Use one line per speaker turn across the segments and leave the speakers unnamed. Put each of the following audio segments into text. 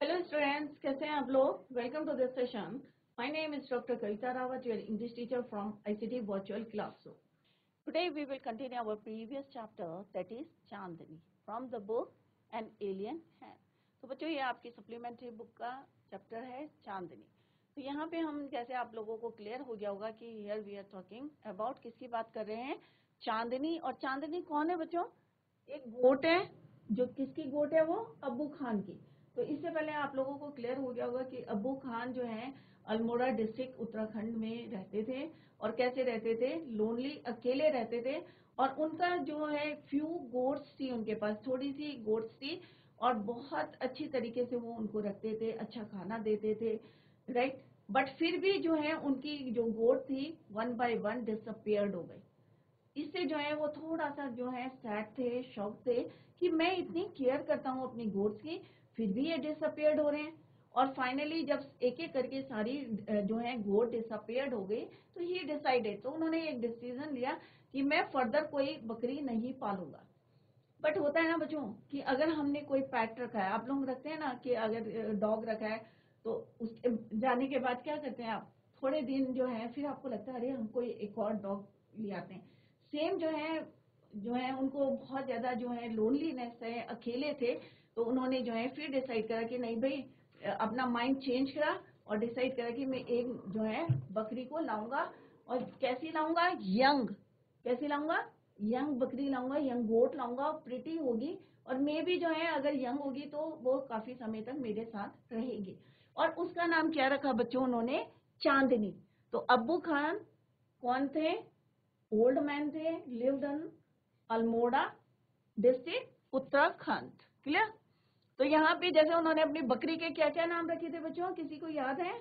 Hello students, कैसे हैं आप लोग? Welcome to this session. My name is Dr. Kavita Rawat, your English teacher from ICT Virtual Classroom. Today we will continue our previous chapter, that is Chandni, from the book An Alien Hand. तो बच्चों ये आपकी supplementary book का chapter है चांदनी. तो यहाँ पे हम जैसे आप लोगों को क्लियर हो गया होगा कि here we are talking about किसकी बात कर रहे हैं, चांदनी. और चांदनी कौन है बच्चों? एक गोट है. जो किसकी गोट है? वो अब्बू खान की. तो इससे पहले आप लोगों को क्लियर हो गया होगा कि अब्बू खान जो है अल्मोड़ा डिस्ट्रिक्ट उत्तराखंड में रहते थे. और कैसे रहते थे? लोनली, अकेले रहते थे. और उनका जो है फ्यू गोट्स थी, उनके पास थोड़ी सी गोट्स थी और बहुत अच्छी तरीके से वो उनको रखते थे, अच्छा खाना देते थे, राइट. बट फिर भी जो है उनकी जो गोट थी वन बाय वन डिसअपियर्ड हो गई. इससे जो है वो थोड़ा सा जो है सैड थे, शॉक थे कि मैं इतनी केयर करता हूँ अपनी गोट्स की, फिर भी ये डिसअपियर्ड हो रहे हैं. और फाइनली जब एक एक करके सारी जो है गोट डिसअपियर्ड हो गई तो ही डिसाइडेड, तो उन्होंने एक डिसीजन लिया कि मैं फर्दर कोई बकरी नहीं पालूंगा. बट होता है ना बच्चों कि अगर हमने कोई पेट रखा है, आप लोग रखते हैं ना कि अगर डॉग रखा है तो उसके जाने के बाद क्या करते हैं आप, थोड़े दिन जो है फिर आपको लगता है अरे हम कोई एक और डॉग ले आते हैं. सेम जो है उनको बहुत ज्यादा जो है लोनलीनेस है, अकेले थे. तो उन्होंने जो है फिर डिसाइड करा कि नहीं भाई, अपना माइंड चेंज करा और डिसाइड करा कि मैं एक जो है बकरी को लाऊंगा. और कैसी लाऊंगा? यंग. कैसी लाऊंगा? यंग बकरी लाऊंगा, यंग गोट लाऊंगा, प्रिटी होगी और मे भी जो है अगर यंग होगी तो वो काफी समय तक मेरे साथ रहेगी. और उसका नाम क्या रखा बच्चों उन्होंने? चांदनी. तो अब्बू खान कौन थे? ओल्ड मैन थे, lived in Almora district Uttarakhand. Clear? तो यहाँ पे जैसे उन्होंने अपनी बकरी के क्या क्या नाम रखे थे बच्चों, किसी को याद है?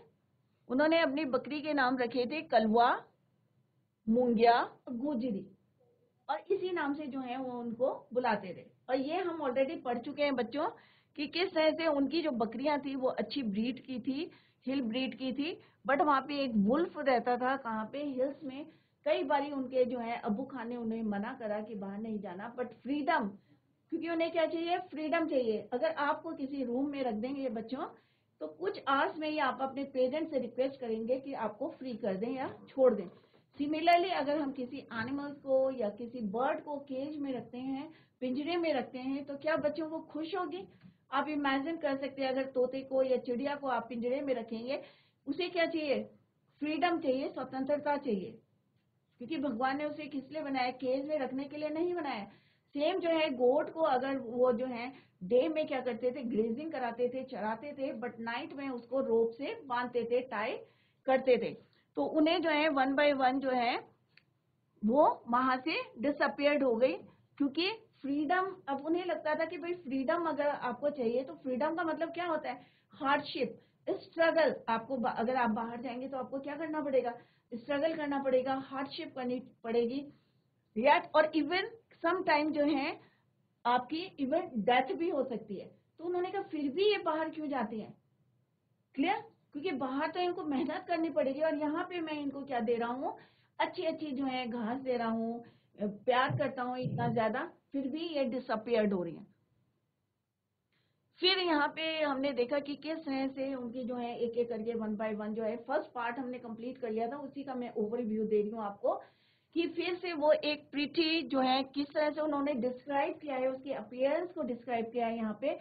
उन्होंने अपनी बकरी के नाम रखे थे कलवा, मूंगिया, गुजरी. और इसी नाम से जो है वो उनको बुलाते थे. और ये हम ऑलरेडी पढ़ चुके हैं बच्चों कि किस तरह से उनकी जो बकरियां थी वो अच्छी ब्रीड की थी, हिल ब्रीड की थी. बट वहां पे एक वुल्फ रहता था, कहाँ पे? हिल्स में. कई बारी उनके जो है अब्बू खान ने उन्हें मना करा कि बाहर नहीं जाना, बट फ्रीडम, क्योंकि उन्हें क्या चाहिए? फ्रीडम चाहिए. अगर आपको किसी रूम में रख देंगे बच्चों तो कुछ आवर्स में ही आप अपने पेरेंट्स से रिक्वेस्ट करेंगे कि आपको फ्री कर दें या छोड़ दें. सिमिलरली अगर हम किसी एनिमल्स को या किसी बर्ड को केज में रखते हैं, पिंजरे में रखते हैं, तो क्या बच्चों को खुश होगी? आप इमेजिन कर सकते हैं अगर तोते को या चिड़िया को आप पिंजरे में रखेंगे, उसे क्या चाहिए? फ्रीडम चाहिए, स्वतंत्रता चाहिए. क्योंकि भगवान ने उसे किस लिए बनाया? केज में रखने के लिए नहीं बनाया. सेम जो है गोट को अगर वो जो है डे में क्या करते थे? ग्रेजिंग कराते थे, चराते थे, बट नाइट में उसको रोप से बांधते थे, टाई करते थे. तो उन्हें जो है वन बाय वन जो है वो वहां से डिसअपियर्ड हो गई. क्योंकि फ्रीडम, अब उन्हें लगता था कि भाई फ्रीडम अगर आपको चाहिए तो फ्रीडम का मतलब क्या होता है? Hardship, struggle. आपको अगर आप बाहर जाएंगे तो आपको क्या करना पड़ेगा? स्ट्रगल करना पड़ेगा, हार्डशिप करनी पड़ेगी, यट. और इवन सम टाइम जो है आपकी इवन डेथ भी हो सकती है. तो उन्होंने कहा फिर भी ये बाहर क्यों जाती हैं? क्लियर? क्योंकि बाहर तो इनको मेहनत करनी पड़ेगी और यहाँ पे मैं इनको क्या दे रहा हूँ? अच्छी अच्छी जो है घास दे रहा हूँ, प्यार करता हूँ इतना ज्यादा, फिर भी ये डिसअपियर्ड हो रही है. फिर यहाँ पे हमने देखा कि किस तरह से उनकी जो है एक एक करके वन बाय वन जो है, फर्स्ट पार्ट हमने कंप्लीट कर लिया था, उसी का मैं ओवरव्यू दे रही हूँ आपको कि फिर से वो एक प्रीटी जो है किस तरह से उन्होंने डिस्क्राइब किया है, उसके अपीयरेंस को डिस्क्राइब किया है यहाँ पे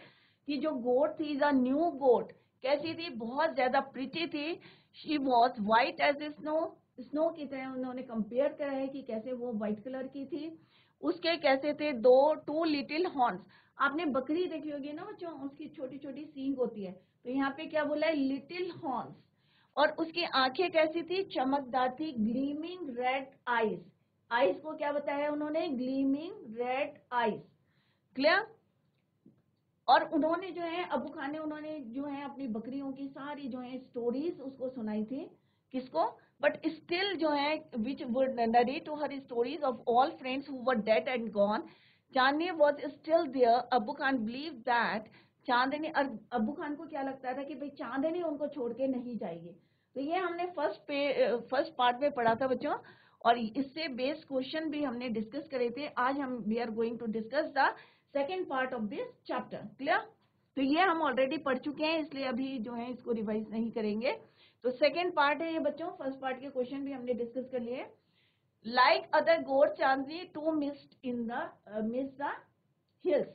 कि जो गोट थी, द न्यू गोट कैसी थी? बहुत ज्यादा प्रीटी थी. She was white as a snow. Snow की तरह उन्होंने कंपेयर करा है कि कैसे वो व्हाइट कलर की थी. उसके कैसे थे? Two little horns. आपने बकरी देखी होगी ना बच्चों, उसकी छोटी छोटी सींग होती है. तो यहाँ पे क्या बोला है? Little horns. और उसकी आंखें कैसी थी? चमकदार थी, ग्लीमिंग रेड आईज. आईज को क्या बताया उन्होंने? Gleaming red eyes. क्लियर? और उन्होंने जो है अबू खान ने उन्होंने जो है अपनी बकरियों की सारी जो है स्टोरीज उसको सुनाई थी. किसको? बट स्टिल जो है which would narrate to her stories of all friends who were dead and gone. Chandni was still there. Abu Khan believe that Chandni, और अबू खान को क्या लगता था कि भाई चांदनी उनको छोड़ के नहीं जाएगी. तो ये हमने फर्स्ट पार्ट में पढ़ा था बच्चों. और इससे बेस्ड क्वेश्चन भी हमने डिस्कस करे थे. आज हम we are going to discuss the second part of this chapter. Clear? तो ये हम ऑलरेडी पढ़ चुके हैं, इसलिए अभी जो है इसको रिवाइज नहीं करेंगे। तो सेकेंड पार्ट है ये बच्चों, फर्स्ट पार्ट के क्वेश्चन भी हमने डिस्कस कर लिए। Like other goats Chandni too miss the hills,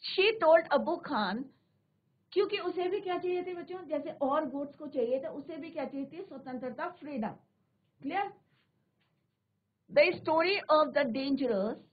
she told Abu Khan, क्योंकि उसे भी क्या चाहिए थी बच्चों, जैसे और गोड्स को चाहिए था, उसे भी क्या चाहिए थी, स्वतंत्रता, freedom. Clear? The story of the dangerous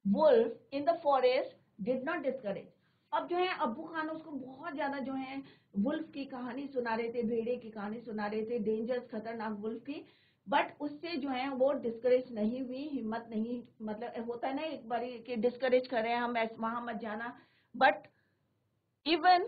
wolf in the forest did not discourage. अब जो है अब्बू खान उसको बहुत ज्यादा जो है वुल्फ की कहानी सुना रहे थे, भेड़े की कहानी सुना रहे थे, डेंजरस खतरनाक वुल्फ की, बट उससे जो है वो डिस्करेज नहीं हुई, हिम्मत नहीं, मतलब होता है ना एक बार कि डिस्करेज कर रहे हैं हम, वहां मत जाना, बट इवन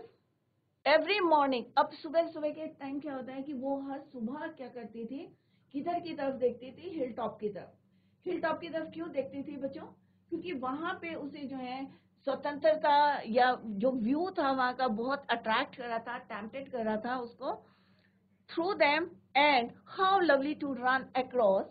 एवरी मॉर्निंग, अब सुबह सुबह के टाइम क्या होता है कि वो हर सुबह क्या करती थी, किधर की तरफ देखती थी, हिल टॉप की तरफ। हिल टॉप की तरफ क्यों देखती थी बच्चों, क्योंकि वहां पे उसे जो है स्वतंत्रता या जो व्यू था वहां का बहुत अट्रैक्ट कर रहा था, टेम्पटेड कर रहा था उसको, through them, and how lovely to run across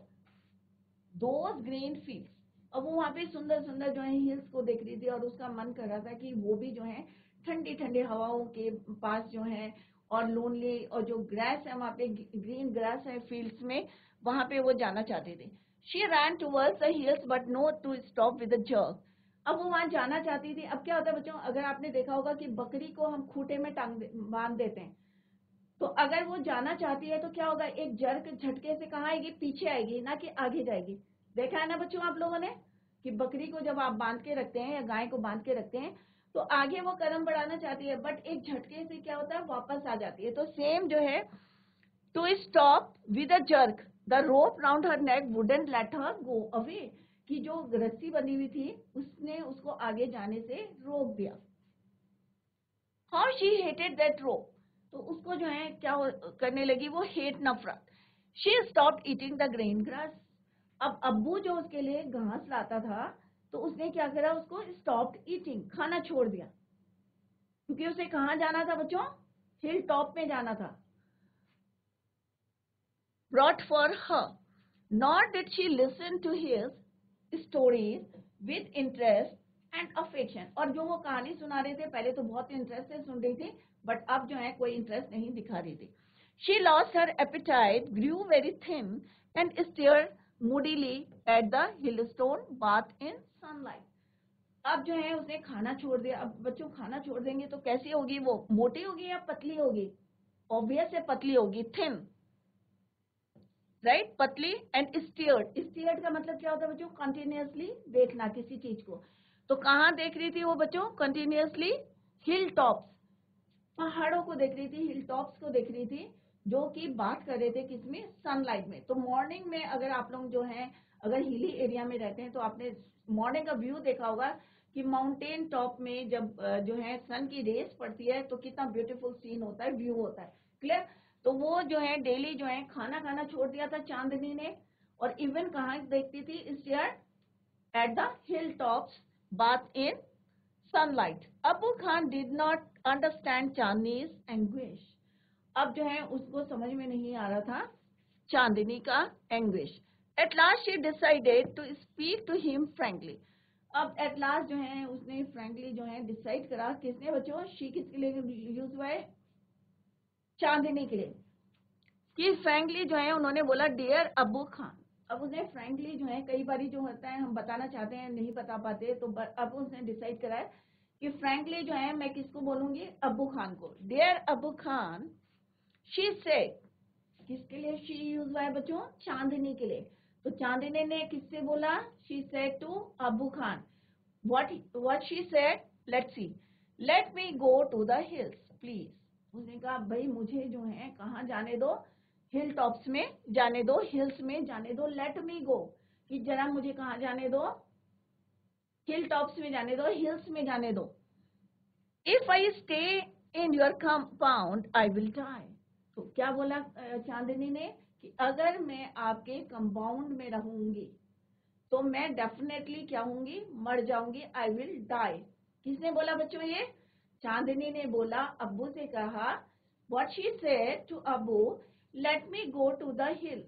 those green fields. अब वो वहां पे सुंदर सुंदर जो है हिल्स को देख रही थी और उसका मन कर रहा था कि वो भी जो है ठंडी ठंडी हवाओं के पास जो है, और लोनली, और जो ग्रास है वहां पे ग्रीन ग्रास है फील्ड्स में, वहां पे वो जाना चाहते थे। She ran towards the hills but no to stop with a jerk. अब वो वहां जाना चाहती थी। अब क्या होता है बच्चों, अगर आपने देखा होगा कि बकरी को हम खूंटे में बांध देते हैं, तो अगर वो जाना चाहती है तो क्या होगा, एक जर्क झटके से कहाँ आएगी, पीछे आएगी, ना कि आगे जाएगी। देखा है ना बच्चों आप लोगों ने कि बकरी को जब आप बांध के रखते हैं या गाय को बांध के रखते हैं तो आगे वो कदम बढ़ाना चाहती है, बट एक झटके से क्या होता है, वापस आ जाती है। तो सेम जो है, to stop with a jerk the rope round her neck wouldn't let her go away, कि जो रस्सी बनी हुई थी उसने उसको आगे जाने से रोक दिया। हाउ शी हेटेड दैट रोप, तो उसको जो है क्या करने लगी, वो हेट, नफरत। She stop eating the green grass. अब अब्बू जो उसके लिए घास लाता था तो उसने क्या करा, उसको स्टॉप ईटिंग, खाना छोड़ दिया, क्योंकि उसे कहाँ जाना था बच्चों, हिल टॉप में जाना था। Brought for her, not did she listen to his stories with interest and affection. और जो वो कहानी सुना रहे थे पहले तो बहुत इंटरेस्ट से सुन रही थी, बट अब जो है कोई इंटरेस्ट नहीं दिखा रही थी। She lost her appetite, grew very thin and stared moodily at the hillstone bath in sunlight। अब जो है उसने खाना छोड़ दिया। अब बच्चों खाना छोड़ देंगे तो कैसी होगी, वो मोटी होगी या पतली होगी, ऑब्वियस है पतली होगी, थिन, राइट, पतली। एंड स्टीयर्ड, स्टीयर्ड का मतलब क्या होता है बच्चों, कंटिन्यूअसली देखना किसी चीज को। तो कहाँ देख रही थी वो बच्चों, कंटिन्यूअसली हिल टॉप्स, पहाड़ों को देख रही थी, हिल टॉप्स को देख रही थी, जो कि बात कर रहे थे किसमें, सनलाइट में। तो मॉर्निंग में अगर आप लोग जो है अगर हिली एरिया में रहते हैं तो आपने मॉर्निंग का व्यू देखा होगा कि माउंटेन टॉप में जब जो है सन की रेस पड़ती है तो कितना ब्यूटीफुल सीन होता है, व्यू होता है। क्लियर? तो वो जो है डेली जो है खाना खाना छोड़ दिया था चांदनी ने, और इवन कहाँ देखती थी, stared at the hill tops bath in sunlight। Abu Khan did not understand Chandni's anguish। अब जो है उसको समझ में नहीं आ रहा था चांदनी का anguish। At last she decided to speak to him frankly। अब at last जो है उसने frankly जो है डिसाइड करा, किसने बच्चों, she किसके लिए यूज हुआ है, चांदनी के लिए, कि frankly जो है उन्होंने बोला डियर अबू खान। अब उसने frankly जो है, कई बारी जो होता है हम बताना चाहते हैं नहीं बता पाते, तो अब उसने डिसाइड करा है कि फ्रैंकली जो है मैं किसको बोलूंगी, अबू खान को। Dear Abu Khan, she said, किसके लिए शी यूज हुआ है बच्चों, चांदनी के लिए। तो चांदनी ने किससे बोला, she said to Abu Khan. What she said, let's see, let me go to the hills please. उसने कहा भाई मुझे जो है कहाँ जाने दो, हिल टॉप्स में जाने दो, हिल्स में जाने दो, लेट मी गो, कि जरा मुझे कहाँ जाने दो, हिल टॉप्स में जाने दो, हिल्स में जाने दो। If I stay in your compound I will die. तो क्या बोला चांदनी ने कि अगर मैं आपके कंपाउंड में रहूंगी तो मैं डेफिनेटली क्या होंगी, मर जाऊंगी, आई विल डाई। किसने बोला बच्चों ये, चांदनी ने बोला, अब्बू से कहा, what she said to Abbu, let me go to the hill.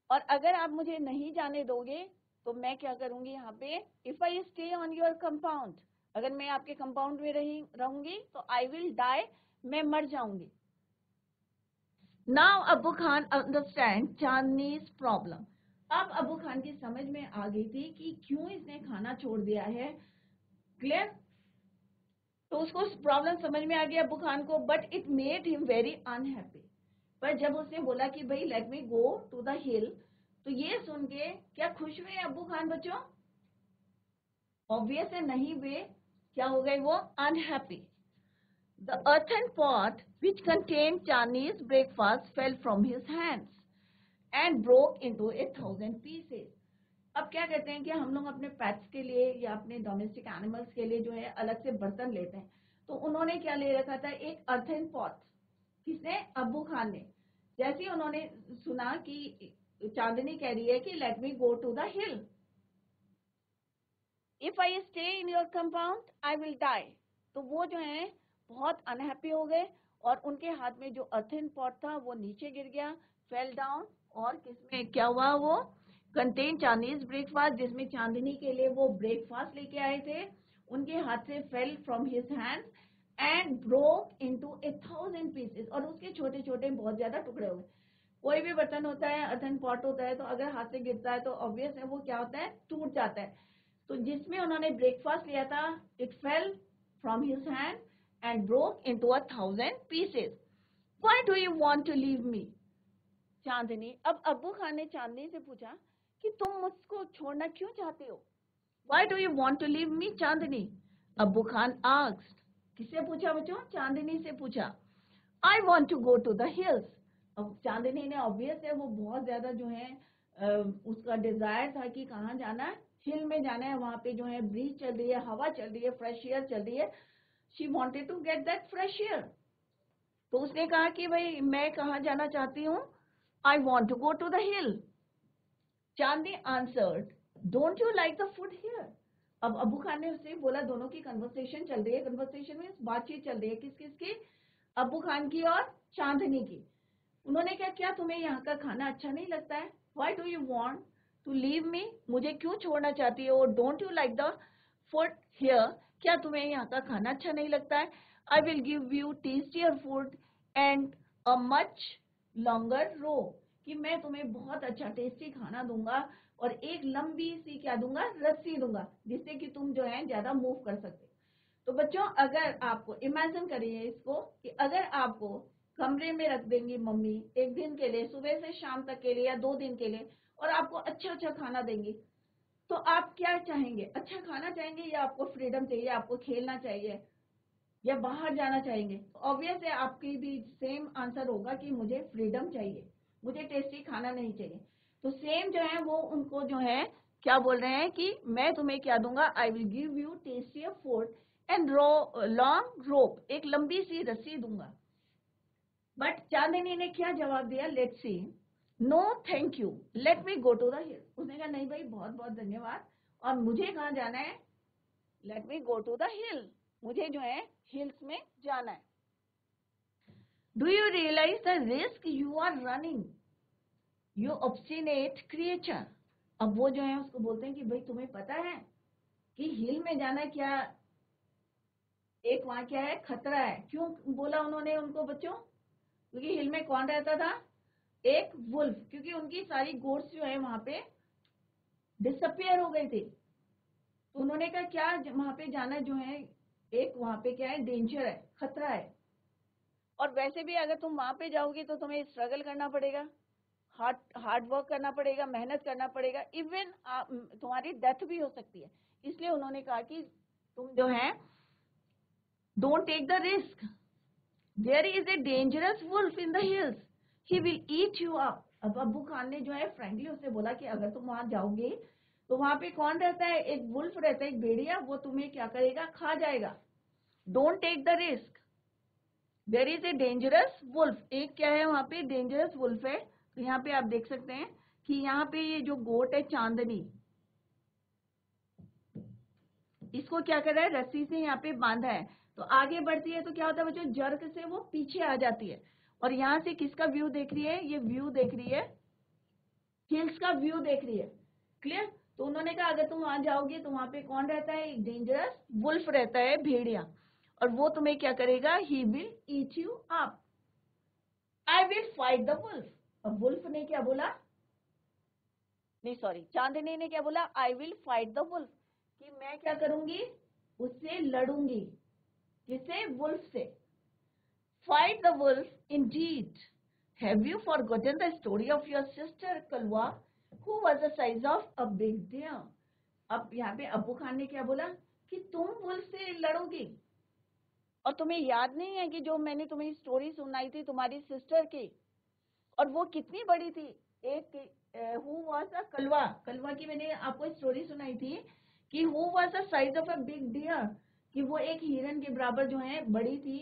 और अगर आप मुझे नहीं जाने दोगे तो मैं क्या करूंगी यहाँ पे, if I stay on your compound, अगर मैं आपके कंपाउंड में रहूंगी तो आई विल डाई, मैं मर जाऊंगी। Now Abu Khan understand Chandni's problem. अब अबू खान की समझ में आ गई थी कि क्यों इसने खाना छोड़ दिया है। क्लियर? तो उसको प्रॉब्लम समझ में आ गया अबू खान को, but it made him very unhappy. पर जब उसने बोला कि भाई let me go to the hill, तो ये सुन के क्या खुश हुए अबू खान बच्चों? ऑब्वियस है नहीं हुए, क्या हो गए वो? Unhappy. The earthen pot which contained Chinese breakfast fell from his hands and broke into 1,000 pieces. अब क्या कहते हैं कि हम लोग अपने पेट्स के लिए या अपने डोमेस्टिक एनिमल्स के लिए जो है अलग से बर्तन लेते हैं, तो उन्होंने क्या ले रखा था? एक अर्थन पॉट। किसने? अबू खान ने। जैसे उन्होंने सुना कि चांदनी कह रही है कि let me go to the hill, if I stay in your compound I will die, तो वो जो है बहुत अनहैप्पी हो गए और उनके हाथ में जो अर्थन पॉट था वो नीचे गिर गया, फेल डाउन। और किसमें क्या हुआ? वो कंटेन चाइनीज ब्रेकफास्ट, जिसमें चांदनी के लिए वो ब्रेकफास्ट लेके आए थे, उनके हाथ से fell from his hand and broke into 1,000 pieces, और उसके छोटे छोटे बहुत ज्यादा टुकड़े हो गए। कोई भी बर्तन होता है, अर्थन पॉट होता है, तो अगर हाथ से गिरता है तो ऑब्वियस है वो क्या होता है? टूट जाता है। तो जिसमें उन्होंने ब्रेकफास्ट लिया था, it fell from his hand and broke into 1,000 pieces. Why do you want to leave me? चांदनी, अब अबू खान ने चांदनी से पूछा कि तुम मुझको छोड़ना क्यों चाहते हो? Why do you want to leave me, Chandni? Abu Khan asked. किससे पूछा बच्चों? चांदनी से पूछा। I want to go to the hills. अब चांदनी ने, ऑब्वियस है वो बहुत ज्यादा जो है उसका डिजायर था कि कहाँ जाना है? हिल में जाना है। वहां पे जो है ब्रीज चल रही है, हवा चल रही है, फ्रेश एयर चल रही है। She wanted to get that fresh air. तो उसने कहा कि भाई मैं कहाँ जाना चाहती हूँ? I want to go to the hill. Chandni answered, Don't you like the food here? अब अबू खान ने उससे बोला, दोनों की कन्वर्सेशन चल रही है, कन्वर्सेशन में बातचीत चल रही है, किस किस की? अबू खान की और चांदनी की। उन्होंने क्या, क्या तुम्हें यहाँ का खाना अच्छा नहीं लगता है? Why do you want to leave me? मुझे क्यों छोड़ना चाहती हो? Don't you like the food here? क्या तुम्हें यहाँ का खाना अच्छा नहीं लगता है? I will give you tastier food and a much longer rope. कि मैं तुम्हें बहुत अच्छा टेस्टी खाना दूंगा और एक लंबी सी क्या दूंगा? रस्सी दूंगा, जिससे कि तुम जो है ज्यादा मूव कर सकते। तो बच्चों अगर आपको इमेजिन करिए इसको, कि अगर आपको कमरे में रख देंगी मम्मी एक दिन के लिए, सुबह से शाम तक के लिए या 2 दिन के लिए, और आपको अच्छा अच्छा खाना देंगी, तो आप क्या चाहेंगे? अच्छा खाना चाहेंगे या आपको फ्रीडम चाहिए, आपको खेलना चाहिए या बाहर जाना चाहेंगे? तो ऑब्वियस है आपकी भी सेम आंसर होगा कि मुझे फ्रीडम चाहिए, मुझे टेस्टी खाना नहीं चाहिए। तो सेम जो है वो उनको जो है क्या बोल रहे हैं कि मैं तुम्हें क्या दूंगा? I will give you tastier food and long rope, एक लंबी सी रस्सी दूंगा। बट चांदनी ने क्या जवाब दिया? Let's see. No thank you, let me go to the hill. उसने कहा नहीं भाई बहुत बहुत धन्यवाद, और मुझे कहाँ जाना है? Let me go to the hill, मुझे जो है हिल्स में जाना है। Do you realise the risk you are running, you obstinate creature. अब वो जो है उसको बोलते हैं कि भाई तुम्हें पता है कि हिल में जाना क्या, एक वहां क्या है? खतरा है। क्यों बोला उन्होंने उनको बच्चों? क्योंकि हिल में कौन रहता था? एक वुल्फ, क्योंकि उनकी सारी गोट्स जो है वहां पे डिसअपियर हो गई थी। तो उन्होंने कहा क्या वहां पे जाना जो है, एक वहां पे क्या है? डेंजर है, खतरा है। और वैसे भी अगर तुम वहां पे जाओगी तो तुम्हें स्ट्रगल करना पड़ेगा, हार्ड वर्क करना पड़ेगा, मेहनत करना पड़ेगा, इवन तुम्हारी डेथ भी हो सकती है। इसलिए उन्होंने कहा कि तुम जो है don't take the risk, there is a dangerous wolf in the hills, he will eat you up. अब अबू खान ने जो है फ्रेंकली उससे बोला कि अगर तुम वहां जाओगे तो वहां पे कौन रहता है? एक वुल्फ रहता है, एक भेड़िया, वो तुम्हें क्या करेगा? खा जाएगा। Don't take the risk, there is a dangerous wolf. एक क्या है वहां पे? डेंजरस वुल्फ है। तो यहाँ पे आप देख सकते हैं कि यहाँ पे ये जो गोट है चांदनी, इसको क्या कर रहा है? रस्सी से यहाँ पे बांधा है। तो आगे बढ़ती है तो क्या होता है बच्चों? जर्क से वो पीछे आ जाती है, और यहाँ से किसका व्यू देख रही है? ये व्यू देख रही है, हिल्स का व्यू देख रही है। क्लियर? तो उन्होंने कहा अगर तुम वहां जाओगे तो वहां पे कौन रहता है, एक डेंजरस वुल्फ रहता है, भेड़िया, और वो तुम्हें क्या करेगा, he will eat you up, I will fight the wolf. अब वुल्फ ने क्या बोला, नहीं सॉरी, चांदनी ने क्या बोला, I will fight the wolf, कि मैं क्या करूंगी, उससे लड़ूंगी, किससे, वुल्फ से। Fight the wolf indeed, have you forgotten the story of your sister Kalwa who was the size of a big deer. अब यहाँ पे अबू खान ने क्या बोला कि तुम वुल्फ से लड़ोगी, और तुम्हें याद नहीं है कि जो मैंने तुम्हें स्टोरी सुनाई थी तुम्हारी सिस्टर की, और वो कितनी बड़ी थी, एक हु वाज अ कलवा, कलवा की मैंने आपको स्टोरी सुनाई थी कि who was the size of a big deer, कि वो एक हिरन के बराबर जो है बड़ी थी,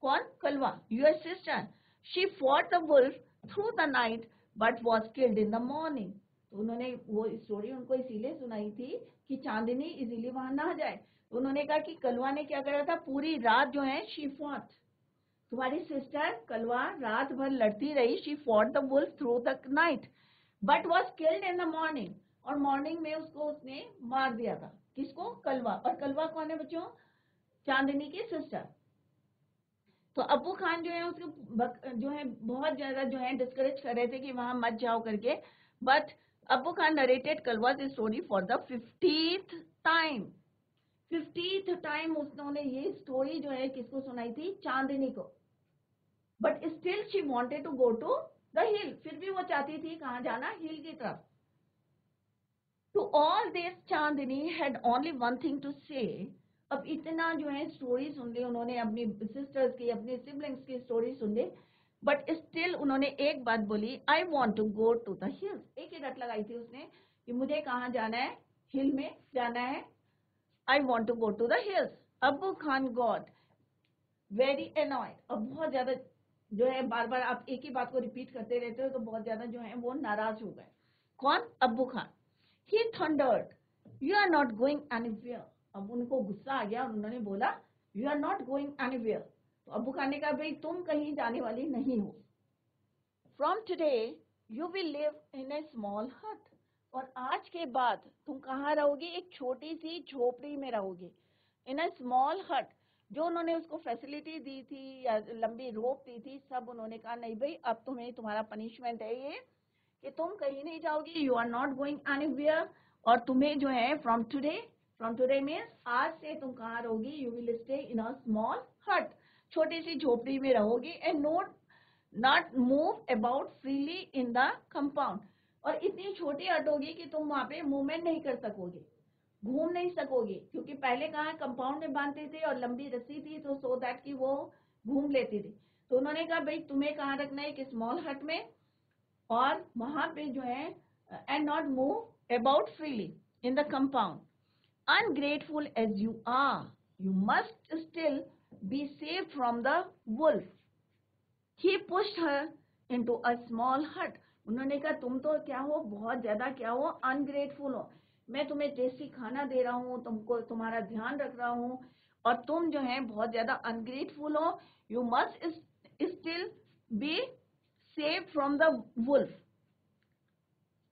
कौन, Kalwa, your sister, she fought the wolf through the night but was killed in the morning. तो उन्होंने वो स्टोरी उनको इसीलिए सुनाई थी कि चांदनी इजीली वहां ना जाए। तो उन्होंने कहा कि कलवा ने क्या करा था, पूरी रात जो है शी फॉट, तुम्हारी सिस्टर कलवा रात भर लड़ती रही, she fought the wolf through the night but was killed in the morning, और मॉर्निंग में उसको उसने मार दिया था, किसको, कलवा। और कलवा कौन है बच्चों, चांदनी की सिस्टर। तो अबू खान जो है उसको जो है बहुत ज्यादा जो है डिस्करेज कर रहे थे कि वहां मत जाओ करके, but Abu Khan narrated Kalwa's story for the 50th time, 50th time उन्होंने ये स्टोरी जो है किसको सुनाई थी, चांदनी को। But still she wanted to go to the hill, फिर भी वो चाहती थी कहाँ जाना, हिल की तरफ। To all this Chandni had only one thing to say. अब इतना जो है स्टोरी सुन ली उन्होंने, अपनी सिस्टर्स की, अपने सिबलिंग्स की स्टोरी सुन ली, बट स्टिल उन्होंने एक बात बोली, I want to go to the hills. एक ही रट लगाई थी उसने कि मुझे कहाँ जाना है, हिल में जाना है, I want to go to the hills. Abu Khan got very annoyed, अब बहुत ज्यादा जो है, बार बार आप एक ही बात को रिपीट करते रहते हो तो बहुत ज्यादा जो है वो नाराज हो गए, कौन, Abu Khan. He thundered, you are not going anywhere. अब उनको गुस्सा आ गया और उन्होंने बोला, you are not going anywhere. तो अबू खान ने कहा, भाई तुम कहीं जाने वाली नहीं हो। From today you will live in A small hut, और आज के बाद तुम कहाँ रहोगी, एक छोटी सी झोपड़ी में रहोगी, इन अ स्मॉल हट। जो उन्होंने उसको फैसिलिटी दी थी या लंबी रोप दी थी, सब उन्होंने कहा नहीं भाई अब तुम्हें, तुम्हारा पनिशमेंट है ये कि तुम कहीं नहीं जाओगी, you are not going anywhere, और तुम्हें जो है फ्रॉम टुडे मीन्स आज से तुम कहाँ रहोगी, you will stay in a small हट, छोटी सी झोपड़ी में रहोगी, and not move about freely in the compound, और इतनी छोटी हट होगी कि तुम वहां पे मूवमेंट नहीं कर सकोगे, घूम नहीं सकोगे, क्योंकि पहले कहाँ कंपाउंड में बांधते थे और लंबी रस्सी थी तो सो दैट कि वो घूम लेती थी। तो उन्होंने कहा भाई तुम्हें कहाँ रखना है, एक स्मॉल हट में, और वहां पे जो है and not move about freely in the compound, ungrateful as you are you must still be safe from the wolf. He pushed her into a small hut, उन्होंने कहा तुम तो क्या हो, बहुत ज्यादा क्या हो, अनग्रेटफुल हो, मैं तुम्हें टेस्टी खाना दे रहा हूँ, तुमको तुम्हारा ध्यान रख रहा हूँ, और तुम जो है बहुत ज्यादा अनग्रेटफुल हो, you must still be safe from the wolf.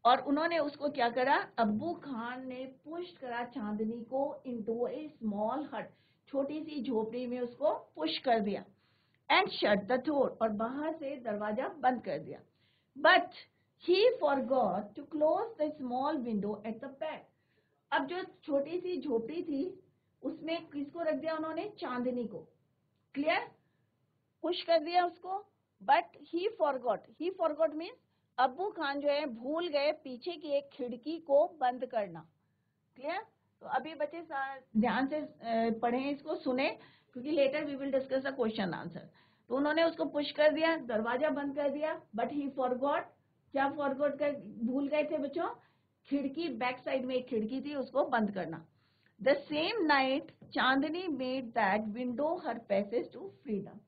और उन्होंने उसको क्या करा, अब्बू खान ने पुश करा चांदनी को इनटू ए स्मॉल हट, छोटी सी झोपड़ी में उसको पुश कर दिया, एंड शट द डोर, और बाहर से दरवाजा बंद कर दिया। But he forgot to close the small window at the back. अब जो छोटी सी झोपड़ी थी उसमें किसको रख दिया उन्होंने, चांदनी को, क्लियर, पुश कर दिया उसको। बट ही फॉरगॉट मीन्स अब्बू खान जो है भूल गए पीछे की एक खिड़की को बंद करना, क्लियर। तो अभी बच्चे ध्यान से पढ़ें, इसको सुने, क्योंकि later we will discuss the question answer. तो उन्होंने उसको पुश कर दिया, दरवाजा बंद कर दिया, बट ही फॉरगॉट, क्या फॉरगॉट कर, भूल गए थे बच्चों, खिड़की, बैक साइड में एक खिड़की थी उसको बंद करना। The same night Chandni made that window her passage to freedom.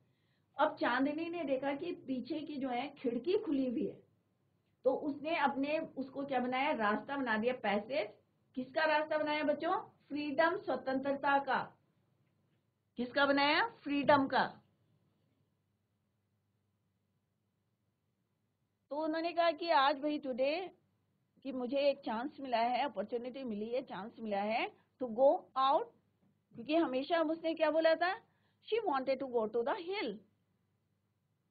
अब चांदनी ने देखा कि पीछे की जो है खिड़की खुली हुई है, तो उसने अपने उसको क्या बनाया, रास्ता बना दिया, पैसेज, किसका रास्ता बनाया बच्चों, फ्रीडम, स्वतंत्रता का, किसका बनाया, फ्रीडम का। तो उन्होंने कहा कि आज भाई टुडे कि मुझे एक चांस मिला है, अपॉर्चुनिटी मिली है, चांस मिला है टू गो आउट, क्योंकि हमेशा उसने क्या बोला था, she wanted to go to the hill.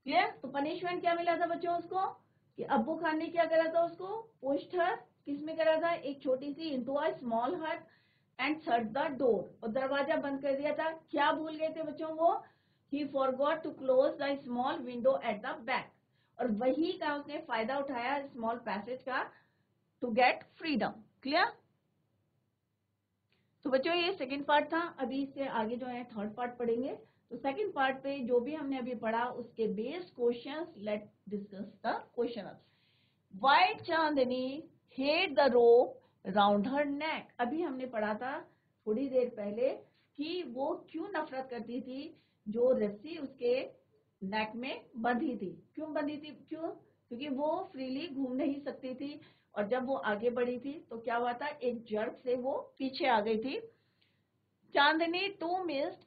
Clear? तो पनिशमेंट क्या मिला था बच्चों उसको, कि अब्बू खान ने क्या करा था, उसको पुश्ड हर, किस में करा था, एक छोटी सी इनटू अ स्मॉल हट एंड शट द डोर, और दरवाजा बंद कर दिया था। क्या भूल गए थे बच्चों वो, he forgot to close the small window at the back, और वही का उसने फायदा उठाया स्मॉल पैसेज का टू गेट फ्रीडम। क्लियर? तो बच्चों ये सेकंड पार्ट था, अभी इससे आगे जो है थर्ड पार्ट पढ़ेंगे। तो सेकंड पार्ट पे जो भी हमने अभी पढ़ा उसके based questions, let discuss the question. Why Chandni had the rope round her neck, अभी हमने पढ़ा था थोड़ी देर पहले कि वो क्यों नफरत करती थी जो रस्सी उसके नेक में बंधी थी। क्यों बंधी थी, क्यों, क्योंकि वो फ्रीली घूम नहीं सकती थी, और जब वो आगे बढ़ी थी तो क्या हुआ था, एक जर्क से वो पीछे आ गई थी। Chandni too missed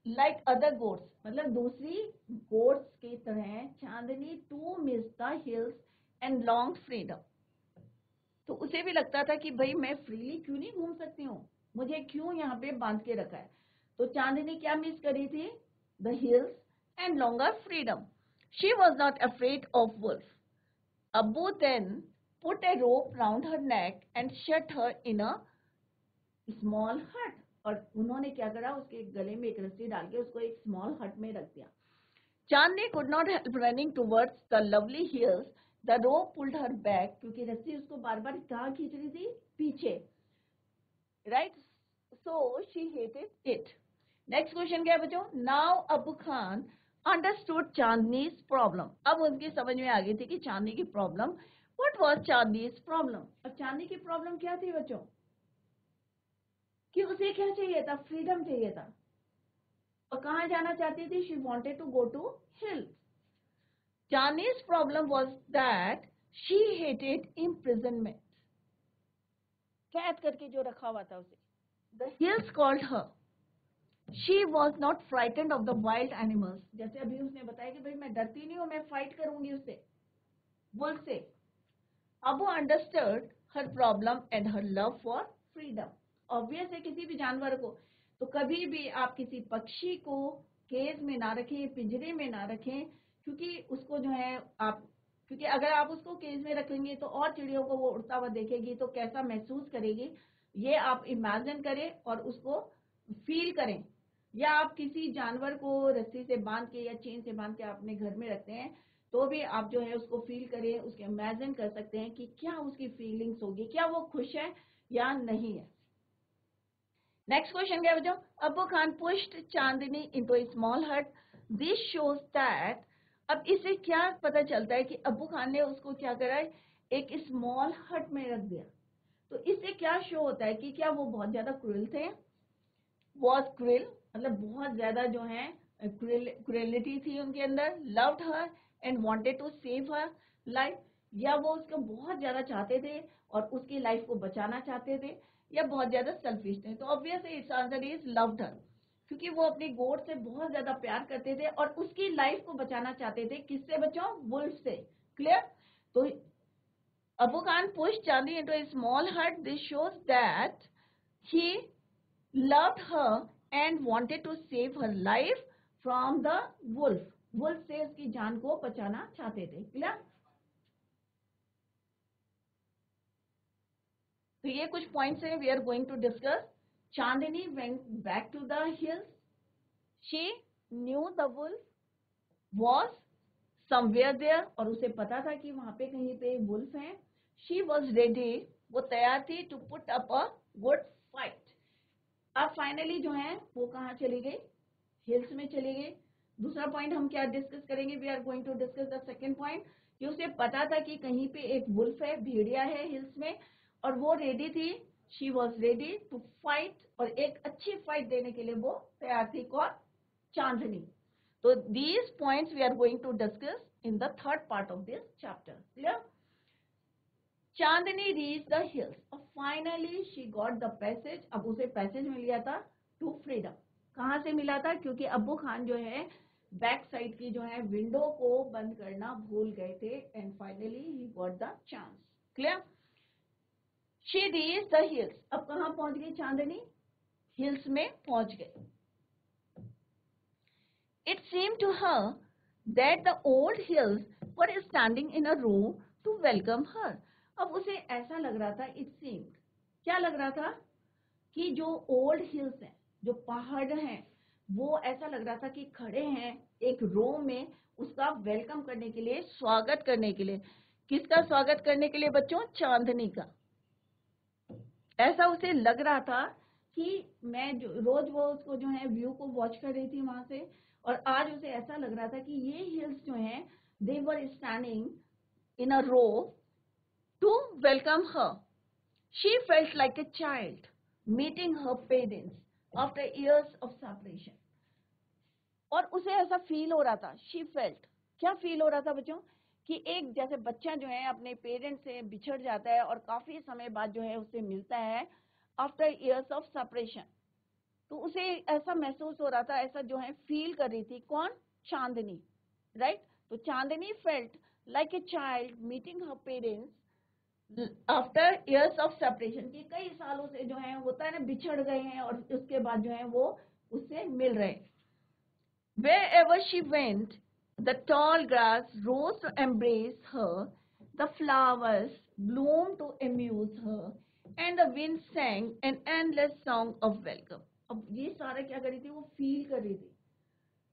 like other goats, मतलब दूसरी गोट्स की तरह Chandni too miss the hills and long freedom, तो उसे भी लगता था कि भाई मैं फ्रीली क्यों नहीं घूम सकती हूँ, मुझे क्यों यहाँ पे बांध के रखा है। तो चांदनी क्या मिस करी थी, the hills and longer freedom. She was not afraid of wolf. Abbu then put a rope round her neck and shut her in a small hut, और उन्होंने क्या करा, उसके गले में एक रस्सी डाल के उसको एक स्मॉल हट में रख दिया। Chandni could not help running towards the lovely hills, the rope pulled her back, क्योंकि रस्सी उसको बार बार कहाँ खींच रही थी, पीछे, right, so she hated it. Next question क्या है बच्चों, now Abu Khan understood Chandni's problem, अब उनकी समझ में आ गई थी कि चांदनी की प्रॉब्लम, व्हाट वाज चांदनीज प्रॉब्लम, और चांदनी की प्रॉब्लम क्या थी बच्चों, कि उसे क्या चाहिए था, फ्रीडम चाहिए था, और कहाँ जाना चाहती थी, she wanted to go to hill. Jani's problem was that she hated imprisonment. कैद करके जो रखा हुआ था उसे। The hills called her. She was not frightened of the wild animals. जैसे अभी उसने बताया कि भाई मैं डरती नहीं हूँ, मैं फाइट करूंगी उससे, बुल से। Abu understood her problem and her love for freedom. Obvious है किसी भी जानवर को, तो कभी भी आप किसी पक्षी को केज में ना रखें, पिंजरे में ना रखें, क्योंकि उसको जो है आप, क्योंकि अगर आप उसको केज में रखेंगे तो और चिड़ियों को वो उड़ता हुआ देखेगी तो कैसा महसूस करेगी, ये आप इमेजिन करें और उसको फील करें। या आप किसी जानवर को रस्सी से बांध के या चेन से बांध के अपने घर में रखते हैं तो भी आप जो है उसको फील करें, उसके इमेजिन कर सकते हैं कि क्या उसकी फीलिंग्स होगी, क्या वो खुश है या नहीं है। नेक्स्ट क्वेश्चन क्या बच्चों, Abu Khan pushed Chandni into a small हट, दिस शोज दैट, अब इससे क्या पता चलता है कि अबू खान ने उसको क्या करा है, एक स्मॉल हट में रख दिया। तो इससे क्या शो होता है कि क्या वो बहुत ज्यादा क्रूएल थे, वॉज क्रूएल, मतलब बहुत ज्यादा जो है क्रूएलिटी थी उनके अंदर, loved her and wanted to save her life, या वो उसको बहुत ज्यादा चाहते थे और उसकी लाइफ को बचाना चाहते थे, या बहुत ज्यादा सेल्फिश थे। तो obviously it's answer is loved her, क्योंकि वो अपनी गोट से बहुत ज्यादा प्यार करते थे और उसकी लाइफ को बचाना चाहते थे, किससे बच्चों, वुल्फ से। क्लियर? तो अबू खान पुश चांदी इनटू अ स्मॉल हट, this shows that he loved her and wanted to save her life from the wolf. wolf से उसकी जान को बचाना चाहते थे। क्लियर? तो ये कुछ पॉइंट्स हैं we are going to discuss. Chandni went back to the hills, she knew the wolf was somewhere there, और उसे पता था कि वहां पे कहीं पे वुल्फ है। शी वॉज रेडी, वो तैयार थी, to put up a good fight. अब फाइनली जो है वो कहाँ चली गई, हिल्स में चली गई। दूसरा पॉइंट हम क्या डिस्कस करेंगे, we are going to discuss the second point, कि उसे पता था कि कहीं पे एक वुल्फ है, भेड़िया है हिल्स में, और वो रेडी थी, she was ready to fight, और एक अच्छी फाइट देने के लिए वो तैयार थी। कौन? चांदनी। तो these points we are going to discuss in the third part of this chapter. Clear? Chandni reach the hills और finally she got the passage, अब उसे पैसेज मिल गया था टू फ्रीडम। कहाँ से मिला था, क्योंकि अब्बू खान जो है बैक साइड की जो है विंडो को बंद करना भूल गए थे, and finally he got the chance. Clear? She reached the hills. अब कहाँ पहुंच गई चांदनी? हिल्स में पहुंच गई. It seemed to her that the old hills were standing in a row to welcome her. अब उसे ऐसा लग रहा था, it seemed, क्या लग रहा था कि जो ओल्ड हिल्स हैं, जो पहाड़ हैं, वो ऐसा लग रहा था कि खड़े हैं एक रो में उसका वेलकम करने के लिए, स्वागत करने के लिए. किसका स्वागत करने के लिए बच्चों? चांदनी का. ऐसा उसे लग रहा था कि मैं जो रोज वो उसको जो है व्यू को वॉच कर रही थी वहां से, और आज उसे ऐसा लग रहा था कि ये हिल्स जो हैं they were standing in a row to welcome her. She felt like a child meeting her parents after years of separation. और उसे ऐसा फील हो रहा था. शी फेल्ट, क्या फील हो रहा था बच्चों? कि एक जैसे बच्चा जो है अपने पेरेंट्स से बिछड़ जाता है और काफी समय बाद जो है उससे मिलता है आफ्टर इयर्स ऑफ सेपरेशन, तो उसे ऐसा महसूस हो रहा था, ऐसा जो है फील कर रही थी. कौन? चांदनी, राइट? तो Chandni felt like a child meeting her parents after years of separation, कि कई सालों से जो है होता है ना, बिछड़ गए हैं और उसके बाद जो है वो उससे मिल रहे. Wherever she went, the tall grass rose to embrace her, the flowers bloomed to amuse her, and the wind sang an endless song of welcome. अब ये सारा क्या कर रही थी? वो फील कर रही थी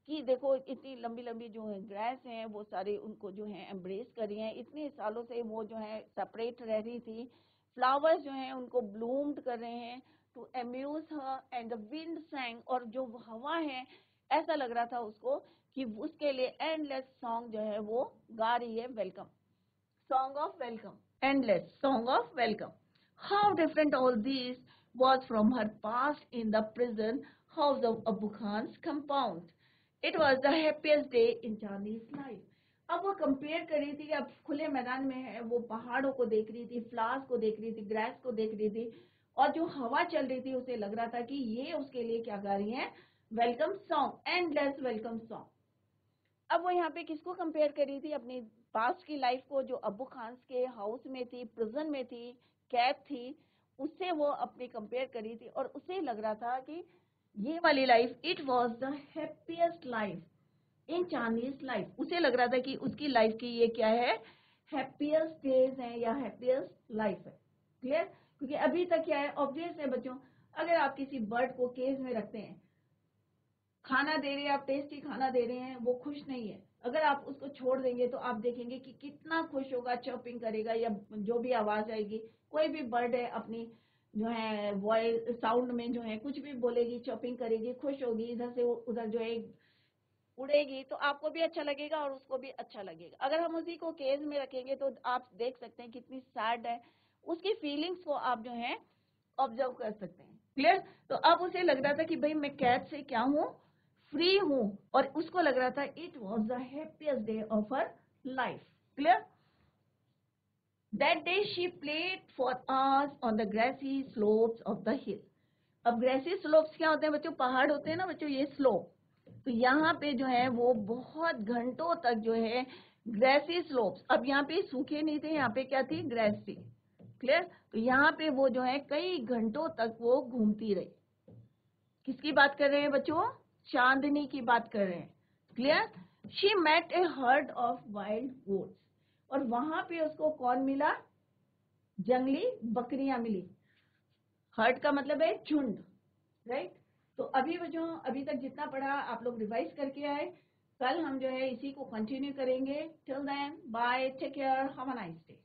कि देखो इतनी लंबी लंबी जो है ग्रास हैं वो सारे उनको जो है एम्ब्रेस कर रही हैं. इतने सालों से वो जो है सेपरेट रह रही थी. फ्लावर्स जो हैं उनको ब्लूम्ड कर रहे हैं to amuse her, and the wind sang, और जो हवा है ऐसा लग रहा था उसको कि उसके लिए एंडलेस सॉन्ग जो है वो गा रही है. Welcome, song of welcome, endless song of welcome. How different all this was from her past in the prison house of Abu Khan's compound. It was the happiest day in Chandni's life. अब वो compare कर रही थी कि अब खुले मैदान में है, वो पहाड़ों को देख रही थी, फ्लावर्स को देख रही थी, ग्रास को देख रही थी, और जो हवा चल रही थी उसे लग रहा था कि ये उसके लिए क्या गा रही है? Welcome song, endless welcome song. अब वो यहाँ पे किसको कंपेयर कर रही थी? अपनी पास्ट की लाइफ को, जो अबू खान के हाउस में थी, प्रिजन में थी, कैद थी, उससे वो अपनी कंपेयर कर रही थी. और उसे लग रहा था कि ये वाली life, it was the happiest life in Chandni's life. उसे लग रहा था कि उसकी लाइफ की ये क्या है? हैप्पीएस्ट डेज है या हैप्पीएस्ट लाइफ है. क्लियर? क्योंकि अभी तक क्या है, ऑब्वियस है बच्चों, अगर आप किसी बर्ड को केज में रखते हैं, खाना दे रहे हैं, आप टेस्टी खाना दे रहे हैं, वो खुश नहीं है. अगर आप उसको छोड़ देंगे तो आप देखेंगे कि कितना खुश होगा, चर्पिंग करेगा या जो भी आवाज आएगी. कोई भी बर्ड है अपनी जो है वॉइस साउंड में जो है कुछ भी बोलेगी, चर्पिंग करेगी, खुश होगी, इधर से उधर जो है उड़ेगी, तो आपको भी अच्छा लगेगा और उसको भी अच्छा लगेगा. अगर हम उसी को केज में रखेंगे तो आप देख सकते हैं कितनी सैड है, उसकी फीलिंग्स को आप जो है ऑब्जर्व कर सकते हैं. क्लियर? तो अब उसे लग रहा था कि भाई मैं कैद से क्या हूँ? फ्री हूँ. और उसको लग रहा था it was the happiest day of her life. Clear? That day she played for hours on the grassy slopes of the hill. अब ग्रेसी स्लोप्स क्या होते हैं बच्चों? पहाड़ होते हैं ना बच्चों, ये स्लोप. तो यहाँ पे जो है वो बहुत घंटों तक जो है ग्रेसी स्लोप्स. अब यहाँ पे सूखे नहीं थे, यहाँ पे क्या थी? ग्रेस थी. क्लियर? तो यहाँ पे वो जो है कई घंटों तक वो घूमती रही. किसकी बात कर रहे हैं बच्चों? चांदनी की बात कर रहे हैं. Clear? She met a herd of wild goats. और वहां पे उसको कौन मिला? जंगली बकरियां मिली. हर्ड का मतलब है झुंड, राइट? तो अभी बच्चों, अभी तक जितना पढ़ा आप लोग रिवाइज करके आए. कल हम जो है इसी को कंटिन्यू करेंगे. Till then bye, take care, have a nice day.